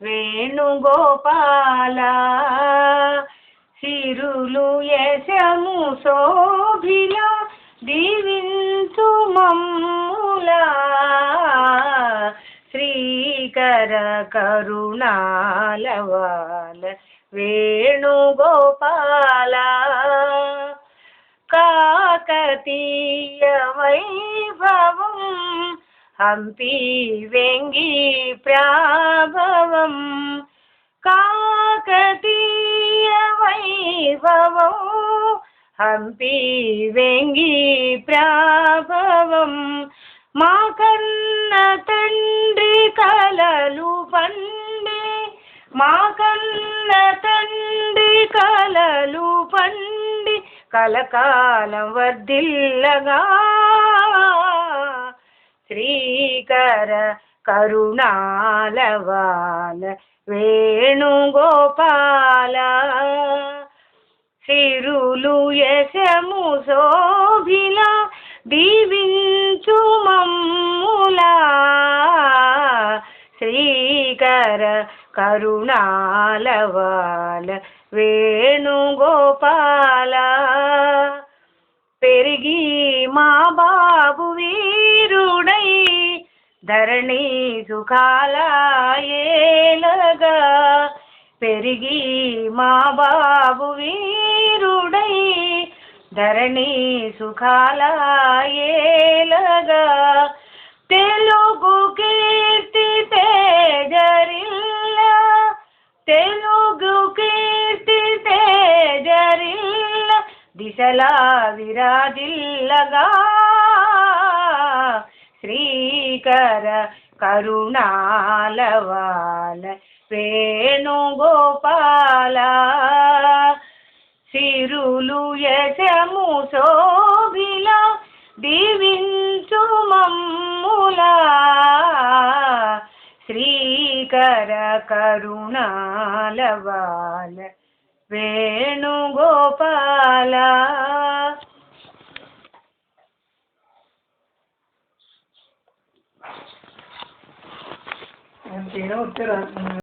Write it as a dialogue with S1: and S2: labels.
S1: వేణుగోపాల సిరులు యశము శోభిల దీవించు మమ్ములా శ్రీకర కరుణాలవాల వేణుగోపాల కాకతీయ వైభవం హంపి వెంగి ప్రాభవం కాకతీయ వైభవం హంపి వెంగి ప్రాభవం మా కన్న తండ్రి కలలు పండి మా కన్న తండ్రి కలలు పండి కలకాలం వర్ధిల్లగా శ్రీకర కరుణాలవాల వేణుగోపాల సిరులు యశము శోభిల దీవించు మమ్ములా శ్రీకర కరుణాలవాల వేణుగోపాల పెరిగి మా బాబు వీరుడై ధరణి సుఖాల ఏలగా పెరిగి మా బాబు వీరుడై ధరణి సుఖాల ఏలగా తెలుగు కీర్తి తేజరిల్ల తెలుగు కీర్తి తేజరిల్ల దిశలా విరాజిల్లగా శ్రీకర కరుణాలవాల వేణుగోపాల సిరులు యశము శోభిల దీవించు మమ్ములా శ్రీకర కరుణాలవాల వేణుగోపాల